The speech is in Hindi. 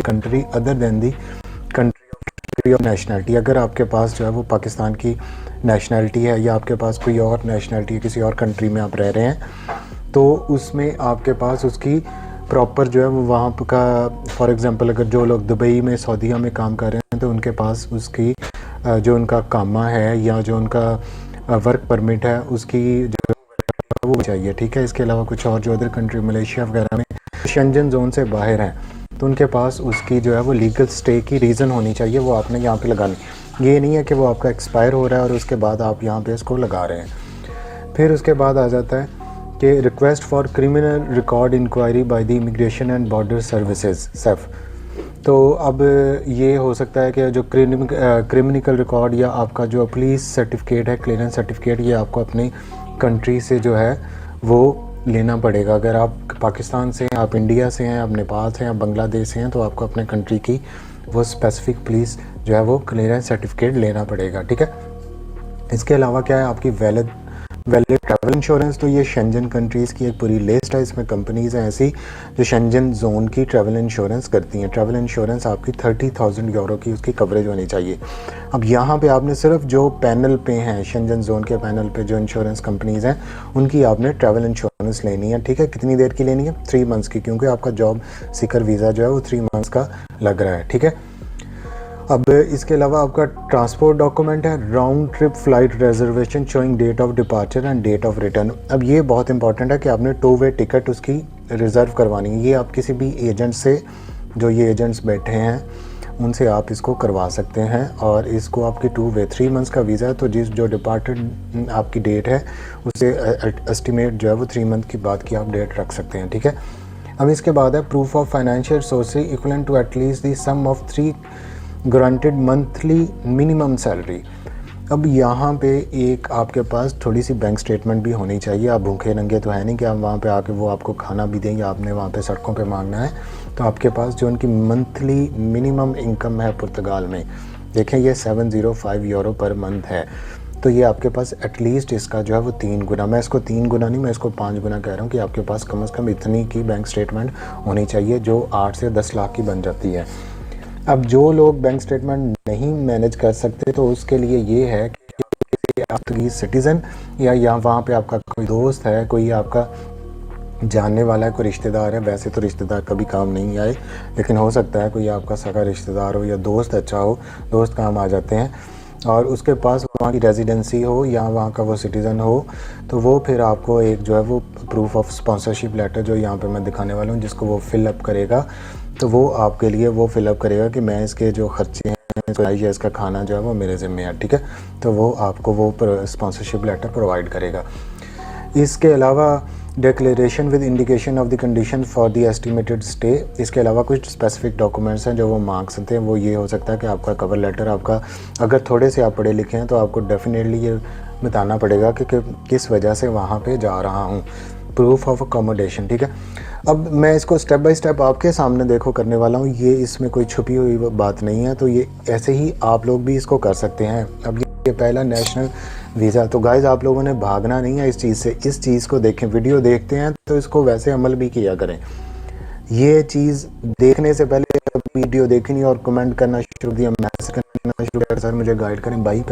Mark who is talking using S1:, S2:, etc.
S1: Country other than the country of nationality. अगर आपके पास जो है वो पाकिस्तान की नेशनलिटी है या आपके पास कोई और नेशनलिटी है, किसी और कंट्री में आप रह रहे हैं, तो उसमें आपके पास उसकी प्रॉपर जो है वो वहाँ का, फॉर एग्ज़ाम्पल अगर जो लोग दुबई में सऊदीया में काम कर रहे हैं तो उनके पास उसकी जो उनका कामा है या जो उनका वर्क परमिट है उसकी जो वो चाहिए, ठीक है। इसके अलावा कुछ और जो अदर कंट्री मलेशिया वगैरह में शेंजन जोन से बाहर हैं तो उनके पास उसकी जो है वो लीगल स्टे की रीज़न होनी चाहिए, वो आपने यहाँ पे लगानी। ये नहीं है कि वो आपका एक्सपायर हो रहा है और उसके बाद आप यहाँ पे इसको लगा रहे हैं। फिर उसके बाद आ जाता है कि request for criminal record inquiry by the immigration and border services SEF. तो अब ये हो सकता है कि जो क्रिमिनल रिकॉर्ड या आपका जो पुलिस सर्टिफिकेट है, क्लियरेंस सर्टिफिकेट, ये आपको अपनी कंट्री से जो है वो लेना पड़ेगा। अगर आप पाकिस्तान से हैं, आप इंडिया से हैं, आप नेपाल से हैं, आप बांग्लादेश से हैं, तो आपको अपने कंट्री की वो स्पेसिफिक पुलिस जो है वो क्लियरेंस सर्टिफिकेट लेना पड़ेगा, ठीक है। इसके अलावा क्या है, आपकी वैलिड ट्रैवल इंश्योरेंस। तो ये शेंजन कंट्रीज़ की एक पूरी लिस्ट है, इसमें कंपनीज़ हैं ऐसी जो शेंजन जोन की ट्रैवल इंश्योरेंस करती हैं। ट्रैवल इंश्योरेंस आपकी 30,000 यूरो की उसकी कवरेज होनी चाहिए। अब यहाँ पे आपने सिर्फ जो पैनल पे हैं, शेंजन जोन के पैनल पे जो इंश्योरेंस कंपनीज़ हैं उनकी आपने ट्रैवल इंश्योरेंस लेनी है, ठीक है। कितनी देर की लेनी है? 3 मंथ्स की, क्योंकि आपका जॉब सीकर वीज़ा जो है वो 3 मंथ्स का लग रहा है, ठीक है। अब इसके अलावा आपका ट्रांसपोर्ट डॉक्यूमेंट है, round trip flight reservation showing date of departure and date of return. अब ये बहुत इंपॉर्टेंट है कि आपने 2 वे टिकट उसकी रिज़र्व करवानी है। ये आप किसी भी एजेंट से, जो ये एजेंट्स बैठे हैं उनसे आप इसको करवा सकते हैं। और इसको आपकी 2 वे 3 मंथ्स का वीज़ा है, तो जो डिपार्टेड आपकी डेट है उसे एस्टिमेट जो है वो 3 मंथ की बाद की आप डेट रख सकते हैं, ठीक है। अब इसके बाद है proof of financial sources equivalent to at least the sum of 3 granted monthly minimum salary. अब यहाँ पे एक आपके पास थोड़ी सी बैंक स्टेटमेंट भी होनी चाहिए। आप भूखे नंगे तो है नहीं कि आप वहाँ पे आके वो आपको खाना भी देंगे, आपने वहाँ पे सड़कों पे मांगना है। तो आपके पास जो उनकी मंथली मिनिमम इनकम है पुर्तगाल में, देखें ये 705 यूरो पर मंथ है, तो ये आपके पास एटलीस्ट इसका जो है वो 3 गुना, मैं इसको 3 गुना नहीं, मैं इसको 5 गुना कह रहा हूँ कि आपके पास कम से कम इतनी की बैंक स्टेटमेंट होनी चाहिए जो 8 से 10 लाख की बन जाती है। अब जो लोग बैंक स्टेटमेंट नहीं मैनेज कर सकते तो उसके लिए ये है कि आपकी सिटीज़न या वहाँ पे आपका कोई दोस्त है, कोई आपका जानने वाला है, कोई रिश्तेदार है। वैसे तो रिश्तेदार कभी काम नहीं आए, लेकिन हो सकता है कोई आपका सगा रिश्तेदार हो या दोस्त अच्छा हो, दोस्त काम आ जाते हैं। और उसके पास वहाँ की रेजिडेंसी हो या वहाँ का वो सिटीज़न हो, तो वो फिर आपको एक जो है वो प्रूफ ऑफ स्पॉन्सरशिप लेटर जो यहाँ पे मैं दिखाने वाला हूँ, जिसको वो फिलअप करेगा, तो वो आपके लिए वो फिलअप करेगा कि मैं इसके जो खर्चे हैं, इसका खाना जो है वो मेरे ज़िम्मे है, ठीक है। तो वो आपको वो स्पॉन्सरशिप लेटर प्रोवाइड करेगा। इसके अलावा declaration with indication of the condition for the estimated stay. इसके अलावा कुछ स्पेसिफिक डॉक्यूमेंट्स हैं जो वो मांग सकते हैं। वो ये हो सकता है कि आपका कवर लेटर, आपका अगर थोड़े से आप पढ़े लिखे हैं तो आपको डेफिनेटली ये बताना पड़ेगा कि किस वजह से वहाँ पे जा रहा हूँ। प्रूफ ऑफ अकोमोडेशन, ठीक है। अब मैं इसको स्टेप बाय स्टेप आपके सामने देखो करने वाला हूँ, ये इसमें कोई छुपी हुई बात नहीं है, तो ये ऐसे ही आप लोग भी इसको कर सकते हैं। अब ये पहला नेशनल वीज़ा, तो गाइज़ आप लोगों ने भागना नहीं है इस चीज़ से, इस चीज़ को देखें, वीडियो देखते हैं तो इसको वैसे अमल भी किया करें। ये चीज़ देखने से पहले वीडियो देखनी और कमेंट करना शुरू किया, मैसेज करना शुरू किया, सर मुझे गाइड करें भाई।